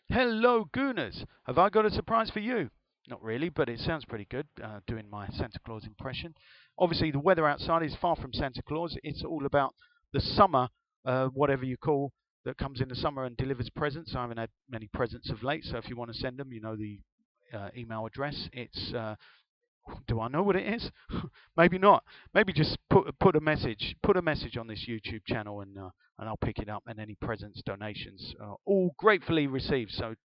Hello, Gooners! Have I got a surprise for you? Not really, but it sounds pretty good, doing my Santa Claus impression. Obviously, the weather outside is far from Santa Claus. It's all about the summer, whatever you call, that comes in the summer and delivers presents. I haven't had many presents of late, so if you want to send them, you know the email address. It's do I know what it is? Maybe not. Maybe just put a message on this YouTube channel, and I'll pick it up. And any presents, donations, all gratefully received. So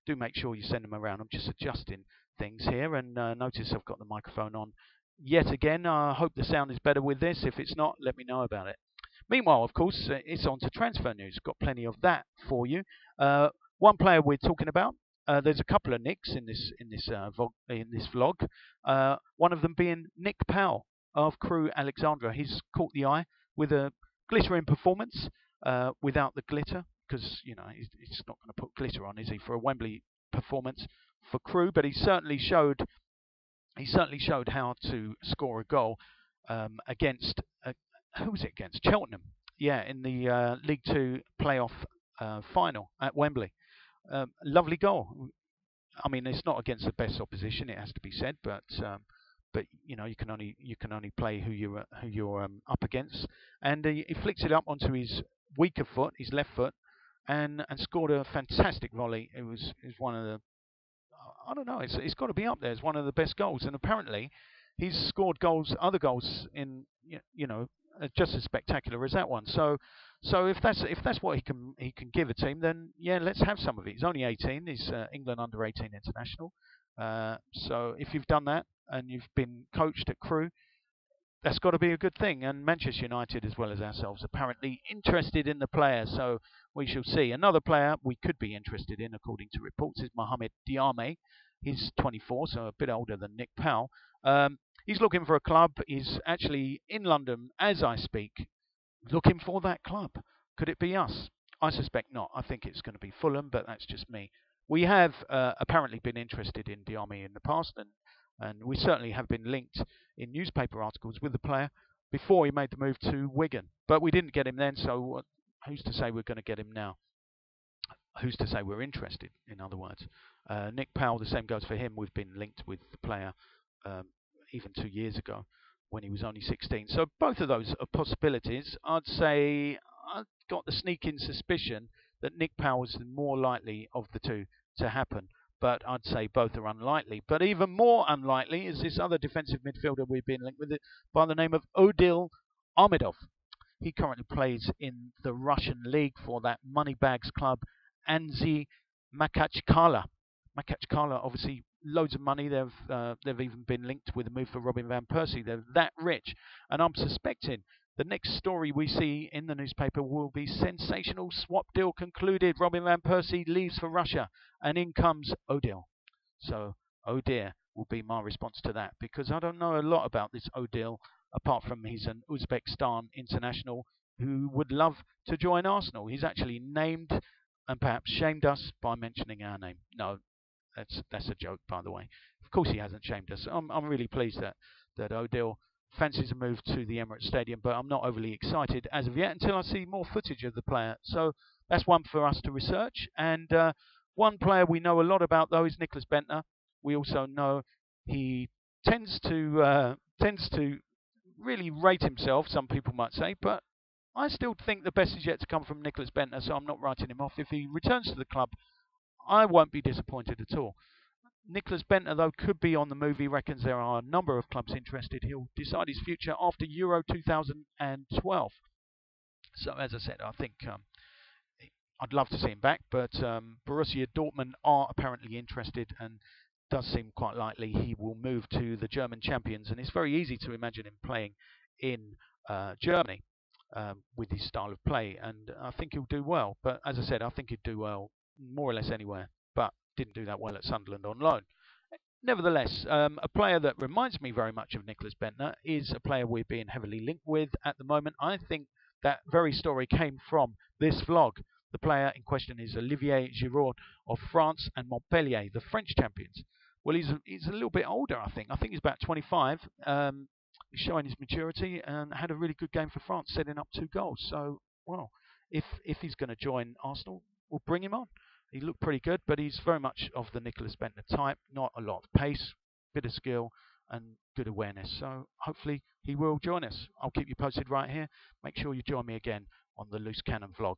do make sure you send them around. I'm just adjusting things here, and notice I've got the microphone on yet again. I hope the sound is better with this. If it's not, let me know about it. Meanwhile, of course, it's on to transfer news. Got plenty of that for you. One player we're talking about. There's a couple of Nicks in this vlog. One of them being Nick Powell of Crewe, Alexandra. He's caught the eye with a glittering performance without the glitter, because he's not going to put glitter on, is he, for a Wembley performance for Crewe? But he certainly showed how to score a goal against who was it against? Cheltenham. Yeah, in the League Two playoff final at Wembley. Lovely goal. I mean, it's not against the best opposition, it has to be said, but you can only play who you're up against. And he flicks it up onto his weaker foot, his left foot, and scored a fantastic volley. It was one of the, I don't know, it's got to be up there. It's one of the best goals, and apparently he's scored other goals in just as spectacular as that one. So if that's what he can give a team, then yeah, let's have some of it. He's only 18. He's England under 18 international. So if you've done that and you've been coached at Crewe, that's got to be a good thing. And Manchester United, as well as ourselves, apparently interested in the player. So we shall see. Another player we could be interested in, according to reports, is Mohamed Diamé. He's 24, so a bit older than Nick Powell. He's looking for a club. He's actually in London as I speak, looking for that club. Could it be us? I suspect not. I think it's going to be Fulham, but that's just me. We have apparently been interested in Diamé in the past, and we certainly have been linked in newspaper articles with the player before he made the move to Wigan. But we didn't get him then, so who's to say we're going to get him now? Who's to say we're interested, in other words? Nick Powell, the same goes for him. We've been linked with the player even 2 years ago when he was only 16. So both of those are possibilities. I'd say I've got the sneaking suspicion that Nick Powell is the more likely of the two to happen, but I'd say both are unlikely. But even more unlikely is this other defensive midfielder we've been linked with by the name of Odil Ahmedov. He currently plays in the Russian league for that moneybags club, Anzi Makachkala. Makachkala, obviously, loads of money. They've even been linked with a move for Robin van Persie. They're that rich, and I'm suspecting the next story we see in the newspaper will be sensational swap deal concluded. Robin van Persie leaves for Russia, and in comes Odil. So, oh dear, will be my response to that, because I don't know a lot about this Odil, apart from he's an Uzbekistan international who would love to join Arsenal. He's actually named and perhaps shamed us by mentioning our name. No, that's a joke, by the way. Of course he hasn't shamed us. I'm really pleased that Odil fancies a move to the Emirates Stadium, but I'm not overly excited as of yet until I see more footage of the player. So that's one for us to research. And one player we know a lot about, though, is Nicklas Bendtner. We also know he tends to really rate himself, some people might say, but I still think the best is yet to come from Nicklas Bendtner, so I'm not writing him off. If he returns to the club, I won't be disappointed at all. Nicklas Bendtner, though, could be on the move. He reckons there are a number of clubs interested. He'll decide his future after Euro 2012. So, as I said, I think I'd love to see him back, but Borussia Dortmund are apparently interested, and does seem quite likely he will move to the German champions. And it's very easy to imagine him playing in Germany with his style of play, and I think he'll do well. But as I said, I think he'd do well more or less anywhere, but didn't do that well at Sunderland on loan. Nevertheless, a player that reminds me very much of Nicklas Bendtner is a player we're being heavily linked with at the moment. I think that very story came from this vlog. The player in question is Olivier Giroud of France and Montpellier, the French champions. Well, he's a little bit older, I think. I think he's about 25. He's showing his maturity and had a really good game for France, setting up 2 goals. So, well, if he's going to join Arsenal, we'll bring him on. he looked pretty good, but he's very much of the Nicklas Bendtner type. Not a lot of pace, bit of skill, and good awareness. So hopefully he will join us. I'll keep you posted right here. Make sure you join me again on the Loose Cannon vlog.